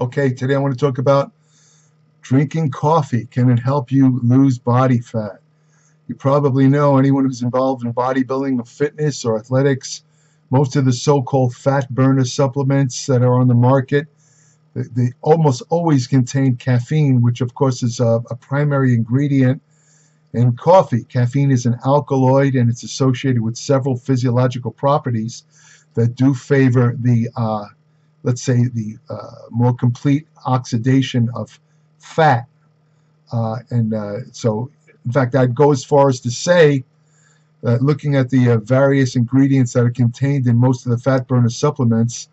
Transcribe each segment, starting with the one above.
Okay, today I want to talk about drinking coffee. Can it help you lose body fat? You probably know, anyone who's involved in bodybuilding or fitness or athletics, most of the so-called fat burner supplements that are on the market, they almost always contain caffeine, which of course is a primary ingredient in coffee. Caffeine is an alkaloid, and it's associated with several physiological properties that do favor the let's say the more complete oxidation of fat. So in fact, I'd go as far as to say that looking at the various ingredients that are contained in most of the fat burner supplements,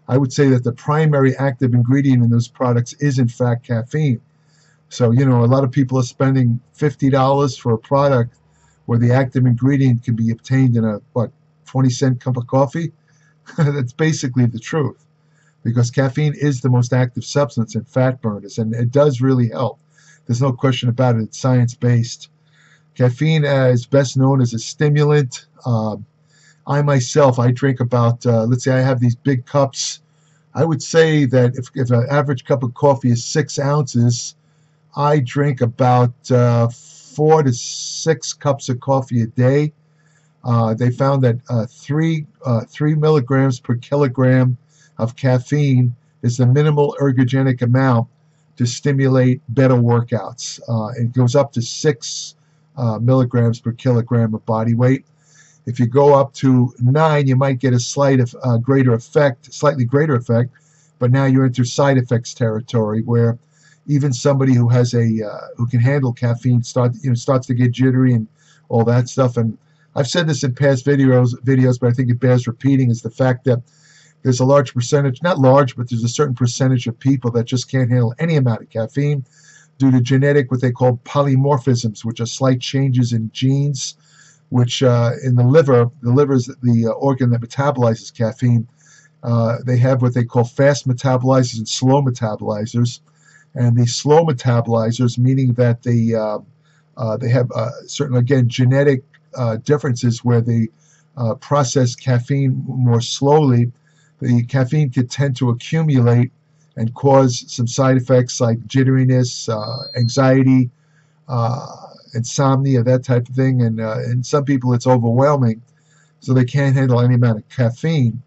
I would say that the primary active ingredient in those products is in fact caffeine. So, you know, a lot of people are spending $50 for a product where the active ingredient can be obtained in a, 20-cent cup of coffee? That's basically the truth, because caffeine is the most active substance in fat burners, and it does really help. There's no question about it. It's science-based. Caffeine is best known as a stimulant. I myself, I drink about, let's say I have these big cups. I would say that if an average cup of coffee is 6 ounces, I drink about 4 to 6 cups of coffee a day. They found that 3 milligrams per kilogram of caffeine is the minimal ergogenic amount to stimulate better workouts. It goes up to 6 milligrams per kilogram of body weight. If you go up to 9, you might get a slightly greater effect, but now you're into side effects territory, where even somebody who has who can handle caffeine starts to get jittery and all that stuff. And I've said this in past videos, but I think it bears repeating, is the fact that there's a large percentage, not large, but there's a certain percentage of people that just can't handle any amount of caffeine due to genetic, what they call polymorphisms, which are slight changes in genes, which in the liver is the organ that metabolizes caffeine. They have what they call fast metabolizers and slow metabolizers. And the slow metabolizers, meaning that they have certain, again, genetic differences where they process caffeine more slowly. The caffeine could tend to accumulate and cause some side effects like jitteriness, anxiety, insomnia, that type of thing. And in some people, it's overwhelming, so they can't handle any amount of caffeine.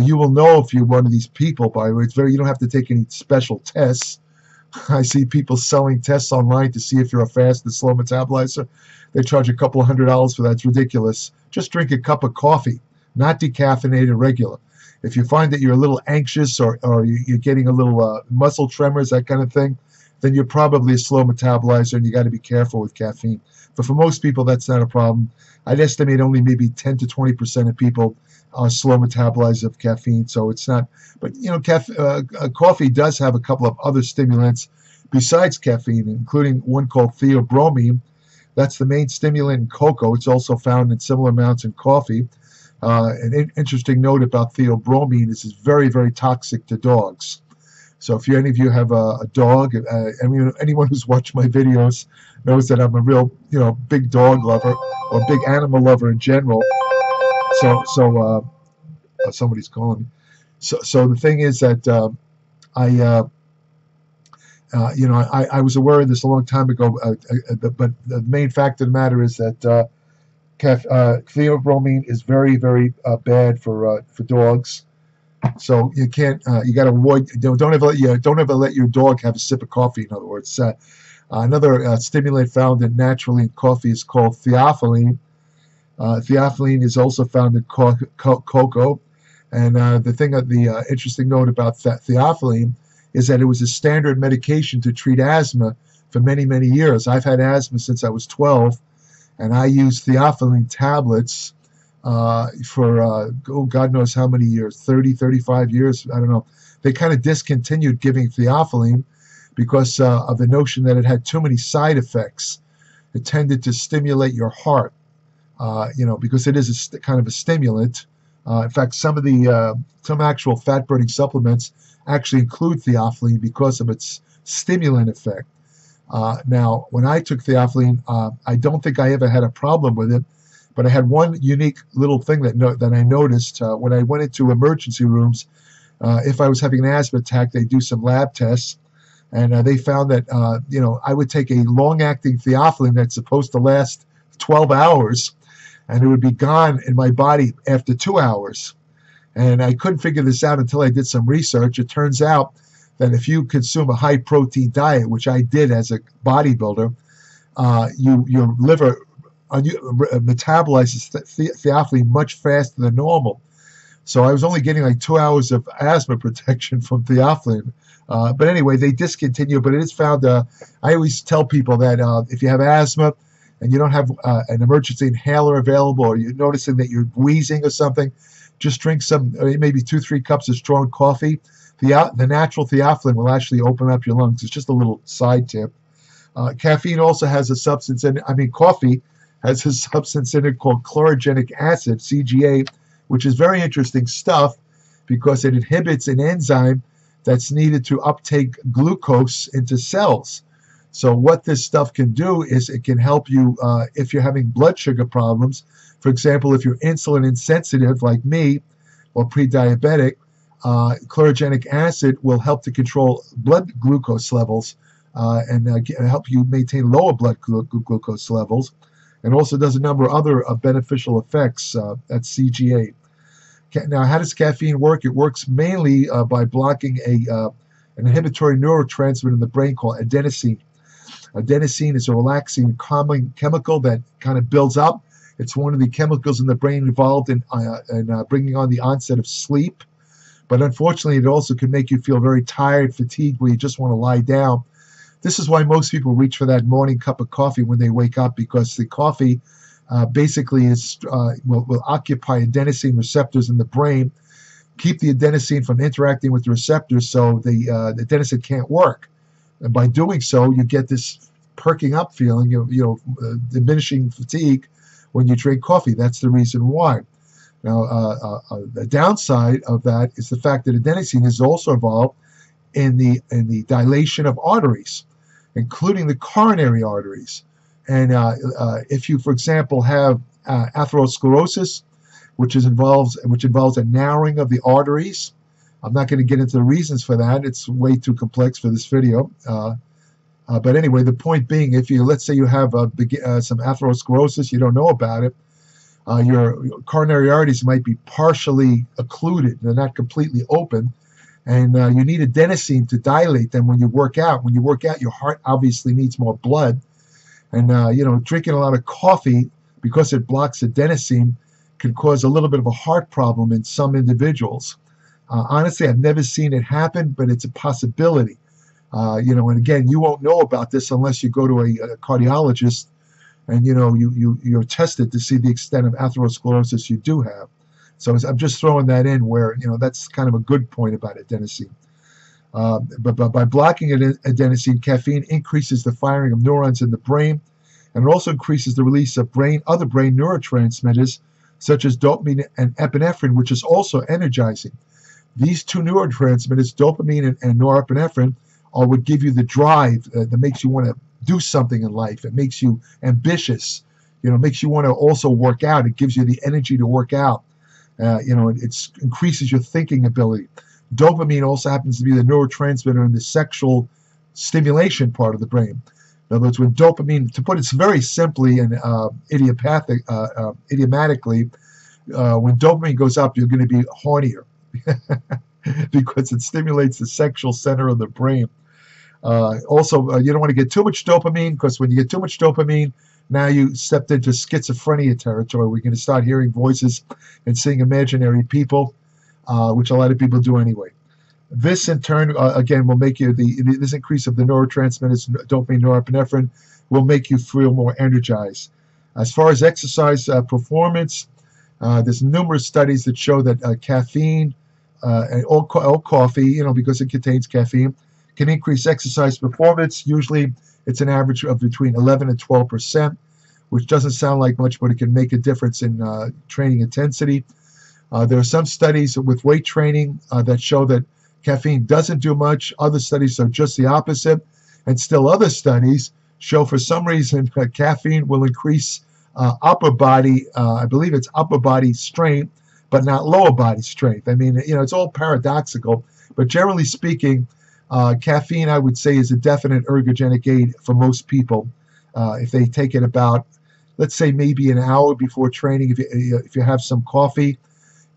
You will know if you're one of these people, by the way. You don't have to take any special tests. I see people selling tests online to see if you're a fast and slow metabolizer. They charge a couple of $100 for that. It's ridiculous. Just drink a cup of coffee, not decaffeinated, regular. If you find that you're a little anxious or you're getting a little muscle tremors, that kind of thing, then you're probably a slow metabolizer, and you got to be careful with caffeine. But for most people, that's not a problem. I'd estimate only maybe 10 to 20% of people are slow metabolizers of caffeine, so it's not. But you know, coffee does have a couple of other stimulants besides caffeine, including one called theobromine. That's the main stimulant in cocoa. It's also found in similar amounts in coffee. An interesting note about theobromine is it's very, very toxic to dogs. So if any of you have a dog, anyone who's watched my videos knows that I'm a real, big dog lover, or big animal lover in general. So somebody's calling me. So the thing is that I was aware of this a long time ago, but the main fact of the matter is that theobromine is very, very bad for dogs. So you can't, you got to avoid. Don't ever let your dog have a sip of coffee. In other words, another stimulant found naturally in coffee is called theophylline. Theophylline is also found in cocoa. And the interesting note about theophylline is that it was a standard medication to treat asthma for many, many years. I've had asthma since I was 12, and I used theophylline tablets for God knows how many years, 30, 35 years, I don't know. They kind of discontinued giving theophylline because of the notion that it had too many side effects. It tended to stimulate your heart, because it is kind of a stimulant. In fact, some actual fat-burning supplements actually include theophylline because of its stimulant effect. Now, when I took theophylline, I don't think I ever had a problem with it, but I had one unique little thing that I noticed when I went into emergency rooms. If I was having an asthma attack, they do some lab tests, and they found that I would take a long-acting theophylline that's supposed to last 12 hours, and it would be gone in my body after 2 hours. And I couldn't figure this out until I did some research. It turns out that if you consume a high-protein diet, which I did as a bodybuilder, your liver metabolizes theophylline much faster than normal. So I was only getting like 2 hours of asthma protection from theophylline. But anyway, they discontinued. But it is found, I always tell people that if you have asthma and you don't have an emergency inhaler available, or you're noticing that you're wheezing or something, just drink some, maybe 2-3 cups of strong coffee. The natural theophylline will actually open up your lungs. It's just a little side tip. Caffeine also has a substance in it. Coffee has a substance in it called chlorogenic acid, CGA, which is very interesting stuff because it inhibits an enzyme that's needed to uptake glucose into cells. So what this stuff can do is it can help you if you're having blood sugar problems. For example, if you're insulin insensitive like me or pre-diabetic, chlorogenic acid will help to control blood glucose levels and help you maintain lower blood glucose levels, and also does a number of other beneficial effects at CGA. Now, how does caffeine work? It works mainly by blocking an inhibitory neurotransmitter in the brain called adenosine. Adenosine is a relaxing, calming chemical that kind of builds up. It's one of the chemicals in the brain involved in bringing on the onset of sleep. But unfortunately, it also can make you feel very tired, fatigued, where you just want to lie down. This is why most people reach for that morning cup of coffee when they wake up, because the coffee basically will occupy adenosine receptors in the brain, keep the adenosine from interacting with the receptors, so the adenosine can't work. And by doing so, you get this perking up feeling, diminishing fatigue when you drink coffee. That's the reason why. Now, the downside of that is the fact that adenosine is also involved in the dilation of arteries, including the coronary arteries. And if you, for example, have atherosclerosis, which involves a narrowing of the arteries, I'm not going to get into the reasons for that. It's way too complex for this video. But anyway, the point being, if let's say you have some atherosclerosis, you don't know about it, your coronary arteries might be partially occluded. They're not completely open. And you need adenosine to dilate them when you work out. When you work out, your heart obviously needs more blood. And, drinking a lot of coffee, because it blocks adenosine, can cause a little bit of a heart problem in some individuals. Honestly, I've never seen it happen, but it's a possibility. And again, you won't know about this unless you go to a cardiologist and, you're tested to see the extent of atherosclerosis you do have. So I'm just throwing that in where, that's kind of a good point about adenosine. But by blocking adenosine, caffeine increases the firing of neurons in the brain, and it also increases the release of other brain neurotransmitters, such as dopamine and epinephrine, which is also energizing. These two neurotransmitters, dopamine and norepinephrine, are what give you the drive that makes you want to do something in life. It makes you ambitious. It makes you want to also work out. It gives you the energy to work out. It increases your thinking ability. Dopamine also happens to be the neurotransmitter in the sexual stimulation part of the brain. In other words, when dopamine, to put it very simply and idiomatically, when dopamine goes up, you're going to be hornier because it stimulates the sexual center of the brain. Also, you don't want to get too much dopamine, because when you get too much dopamine, now you stepped into schizophrenia territory. We're going to start hearing voices and seeing imaginary people, which a lot of people do anyway. This, in turn, again, will make you, this increase of the neurotransmitters, dopamine, norepinephrine, will make you feel more energized. As far as exercise performance, there's numerous studies that show that caffeine and all coffee, because it contains caffeine, can increase exercise performance. Usually it's an average of between 11 and 12%, which doesn't sound like much, but it can make a difference in training intensity. There are some studies with weight training that show that caffeine doesn't do much. Other studies show just the opposite. And still other studies show for some reason caffeine will increase upper body, I believe it's upper body strength, but not lower body strength. I mean, it's all paradoxical, but generally speaking, caffeine, I would say, is a definite ergogenic aid for most people. If they take it about, let's say, maybe an hour before training, if you have some coffee,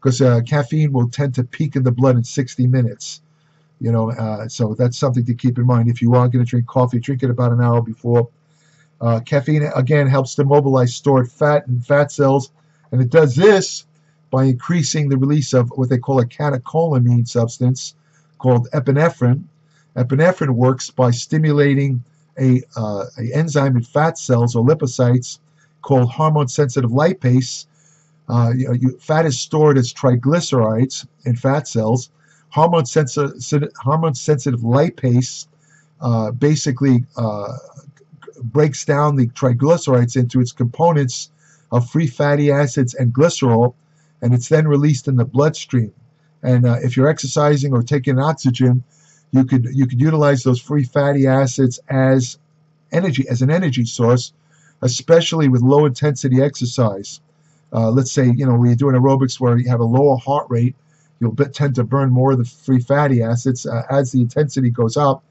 because caffeine will tend to peak in the blood in 60 minutes. So that's something to keep in mind. If you are going to drink coffee, drink it about an hour before. Caffeine, again, helps to mobilize stored fat and fat cells, and it does this by increasing the release of what they call a catecholamine substance called epinephrine. Epinephrine works by stimulating a enzyme in fat cells or lipocytes called hormone-sensitive lipase. Fat is stored as triglycerides in fat cells. Hormone-sensitive lipase basically breaks down the triglycerides into its components of free fatty acids and glycerol, and it's then released in the bloodstream. And if you're exercising or taking oxygen, you could utilize those free fatty acids as energy, as an energy source, especially with low intensity exercise. Let's say, when you're doing aerobics where you have a lower heart rate, you'll tend to burn more of the free fatty acids. As the intensity goes up,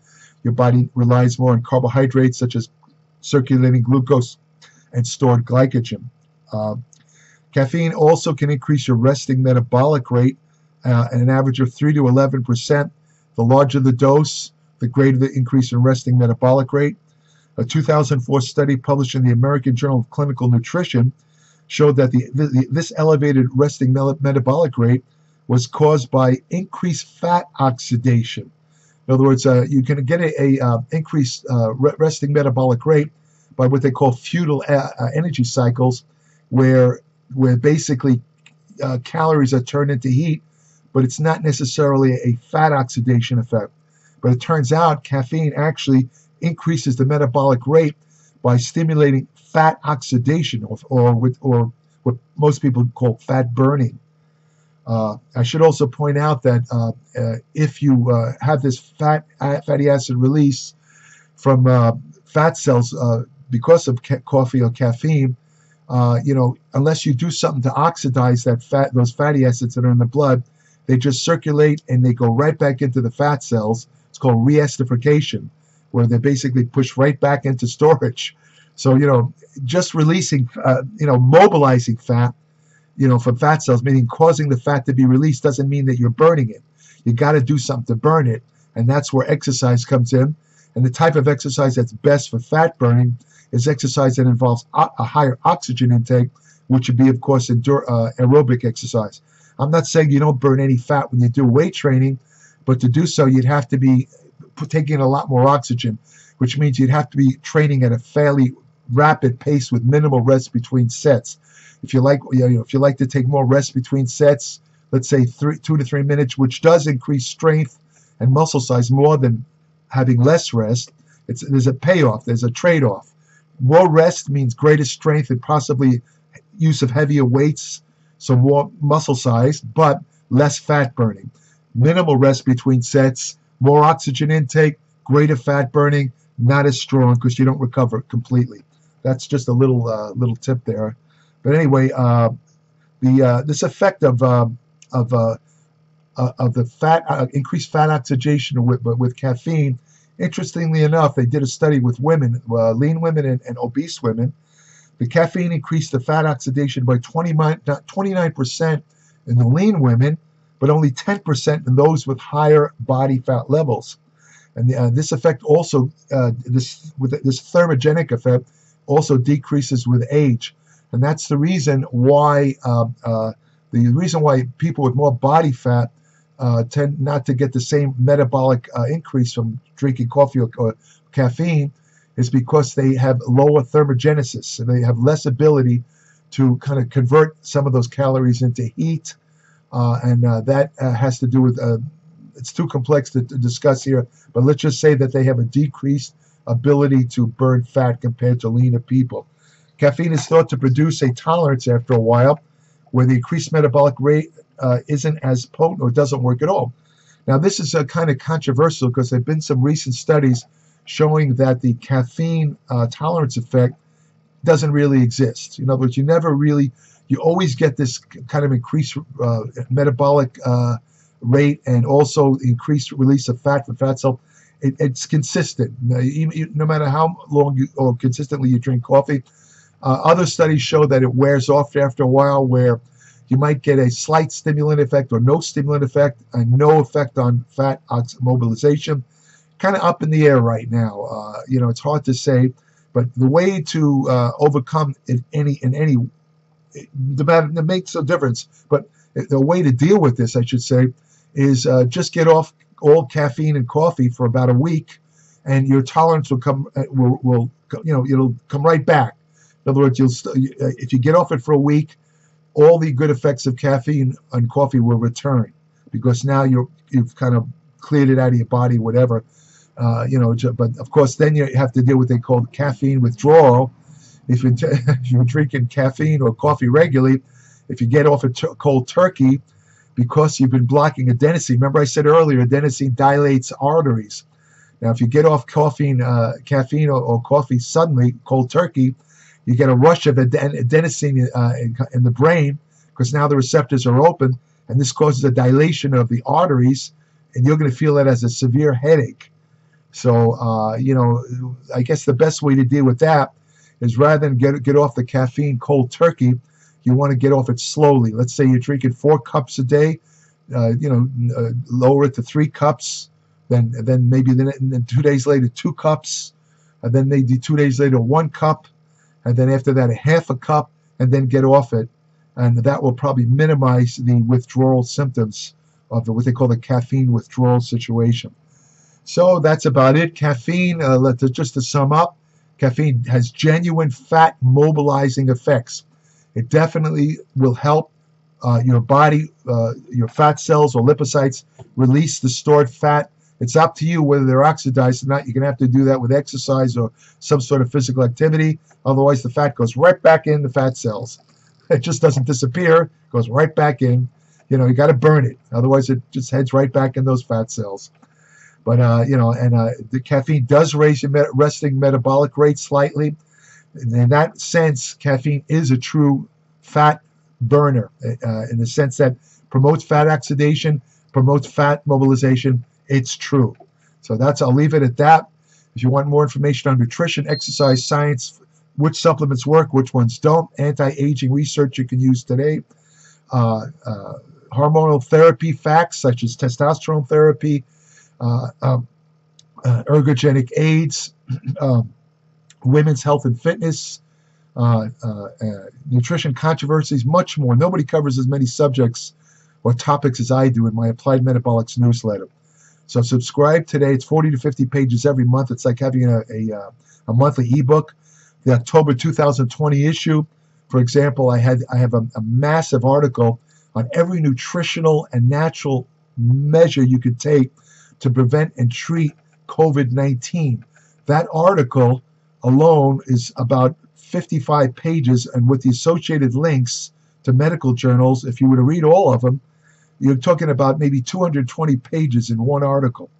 your body relies more on carbohydrates such as circulating glucose and stored glycogen. Caffeine also can increase your resting metabolic rate at an average of 3 to 11%. The larger the dose, the greater the increase in resting metabolic rate. A 2004 study published in the American Journal of Clinical Nutrition showed that this elevated resting metabolic rate was caused by increased fat oxidation. In other words, you can get a increased resting metabolic rate by what they call feudal energy cycles, where basically calories are turned into heat, but it's not necessarily a fat oxidation effect. But it turns out caffeine actually increases the metabolic rate by stimulating fat oxidation, or what most people call fat burning. I should also point out that if you have this fatty acid release from fat cells because of coffee or caffeine, unless you do something to oxidize those fatty acids that are in the blood, they just circulate and they go right back into the fat cells. It's called reesterification, where they basically push right back into storage. So, just releasing, mobilizing fat, from fat cells, meaning causing the fat to be released, doesn't mean that you're burning it. You got to do something to burn it, and that's where exercise comes in. And the type of exercise that's best for fat burning is exercise that involves a higher oxygen intake, which would be, of course, aerobic exercise. I'm not saying you don't burn any fat when you do weight training, but to do so, you'd have to be taking a lot more oxygen, which means you'd have to be training at a fairly rapid pace with minimal rest between sets. If you like to take more rest between sets, let's say 2 to 3 minutes, which does increase strength and muscle size more than having less rest, there's a payoff, there's a trade-off. More rest means greater strength and possibly use of heavier weights, so more muscle size, but less fat burning. Minimal rest between sets, more oxygen intake, greater fat burning, not as strong because you don't recover completely. That's just a little tip there. But anyway, this effect of the increased fat oxidation with caffeine. Interestingly enough, they did a study with women, lean women and obese women. The caffeine increased the fat oxidation by 29% in the lean women, but only 10% in those with higher body fat levels. And this effect also, this thermogenic effect, also decreases with age, and that's the reason why people with more body fat tend not to get the same metabolic increase from drinking coffee or caffeine, is because they have lower thermogenesis, and they have less ability to kind of convert some of those calories into heat, and that has to do with, it's too complex to discuss here, but let's just say that they have a decreased ability to burn fat compared to leaner people. Caffeine is thought to produce a tolerance after a while, where the increased metabolic rate isn't as potent or doesn't work at all. Now, this is kind of controversial because there have been some recent studies showing that the caffeine tolerance effect doesn't really exist. In other words, you always get this kind of increased metabolic rate and also increased release of fat from fat cell. It's consistent, no matter how long or consistently you drink coffee. Other studies show that it wears off after a while, where you might get a slight stimulant effect or no stimulant effect and no effect on fat mobilization. Kind of up in the air right now. It's hard to say, but the way to overcome it that makes a difference. But the way to deal with this, I should say, is just get off all caffeine and coffee for about a week, and your tolerance will come. It'll come right back. In other words, if you get off it for a week, all the good effects of caffeine and coffee will return, because now you've kind of cleared it out of your body, whatever. But of course, then you have to deal with what they call caffeine withdrawal. If you're drinking caffeine or coffee regularly, if you get off cold turkey, because you've been blocking adenosine. Remember I said earlier, adenosine dilates arteries. Now, if you get off caffeine or coffee suddenly, cold turkey, you get a rush of adenosine in the brain, because now the receptors are open, and this causes a dilation of the arteries, and you're going to feel that as a severe headache. So, I guess the best way to deal with that is, rather than get off the caffeine cold turkey, you want to get off it slowly. Let's say you're drinking 4 cups a day, lower it to 3 cups, then maybe then 2 days later 2 cups, and then maybe 2 days later 1 cup, and then after that a half a cup, and then get off it. And that will probably minimize the withdrawal symptoms of what they call the caffeine withdrawal situation. So that's about it. Caffeine, just to sum up, caffeine has genuine fat mobilizing effects. It definitely will help your body, your fat cells or lipocytes, release the stored fat. It's up to you whether they're oxidized or not. You're going to have to do that with exercise or some sort of physical activity. Otherwise, the fat goes right back in the fat cells. It just doesn't disappear. It goes right back in. You got to burn it. Otherwise, it just heads right back in those fat cells. But, the caffeine does raise your resting metabolic rate slightly. In that sense, caffeine is a true fat burner, in the sense that promotes fat oxidation, promotes fat mobilization. It's true. So I'll leave it at that. If you want more information on nutrition, exercise, science, which supplements work, which ones don't, anti-aging research you can use today, hormonal therapy facts such as testosterone therapy, ergogenic aids, women's health and fitness, nutrition controversies, much more. Nobody covers as many subjects or topics as I do in my Applied Metabolics newsletter. So subscribe today. It's 40 to 50 pages every month. It's like having a monthly ebook. The October 2020 issue, for example, I have a massive article on every nutritional and natural measure you could take to prevent and treat COVID-19. That article alone is about 55 pages, and with the associated links to medical journals, if you were to read all of them, you're talking about maybe 220 pages in one article.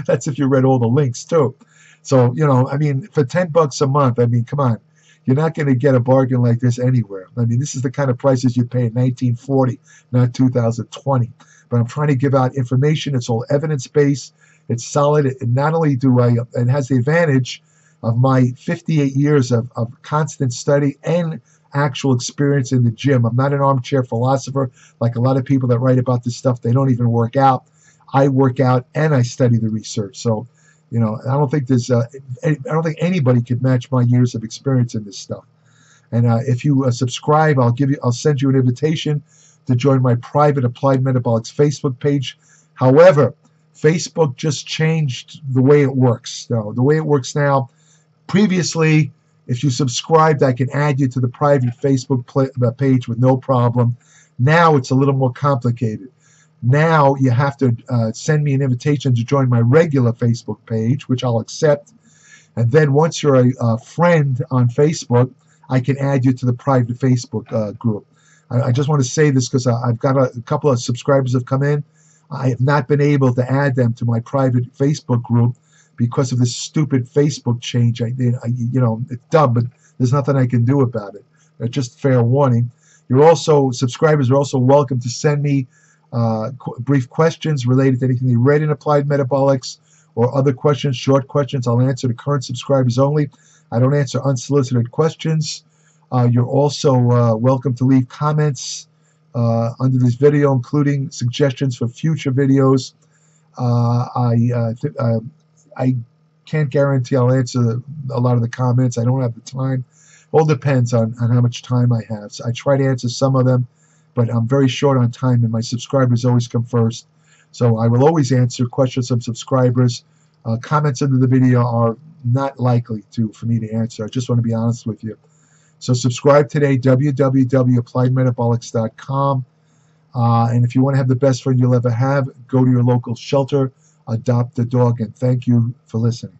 That's if you read all the links too. So, for $10 a month, come on. You're not going to get a bargain like this anywhere. This is the kind of prices you pay in 1940, not 2020. But I'm trying to give out information. It's all evidence-based. It's solid. And not only it has the advantage of my 58 years of constant study and actual experience in the gym. I'm not an armchair philosopher like a lot of people that write about this stuff. They don't even work out. I work out and I study the research. So, I don't think anybody could match my years of experience in this stuff. And if you subscribe, I'll send you an invitation to join my private Applied Metabolics Facebook page. However, Facebook just changed the way it works. So the way it works now, previously, if you subscribed, I can add you to the private Facebook page with no problem. Now it's a little more complicated. Now you have to send me an invitation to join my regular Facebook page, which I'll accept. And then once you're a friend on Facebook, I can add you to the private Facebook group. I just want to say this because I've got a couple of subscribers have come in. I have not been able to add them to my private Facebook group because of this stupid Facebook change. It's dumb, but there's nothing I can do about it. Just fair warning. Subscribers are also welcome to send me brief questions related to anything they read in Applied Metabolics or other questions, short questions. I'll answer to current subscribers only. I don't answer unsolicited questions. You're also welcome to leave comments under this video, including suggestions for future videos. I can't guarantee I'll answer a lot of the comments. I don't have the time. All depends on how much time I have. So I try to answer some of them, but I'm very short on time, and my subscribers always come first. So I will always answer questions from subscribers. Comments under the video are not likely for me to answer. I just want to be honest with you. So subscribe today, www.appliedmetabolics.com. And if you want to have the best friend you'll ever have, go to your local shelter, adopt a dog, and thank you for listening.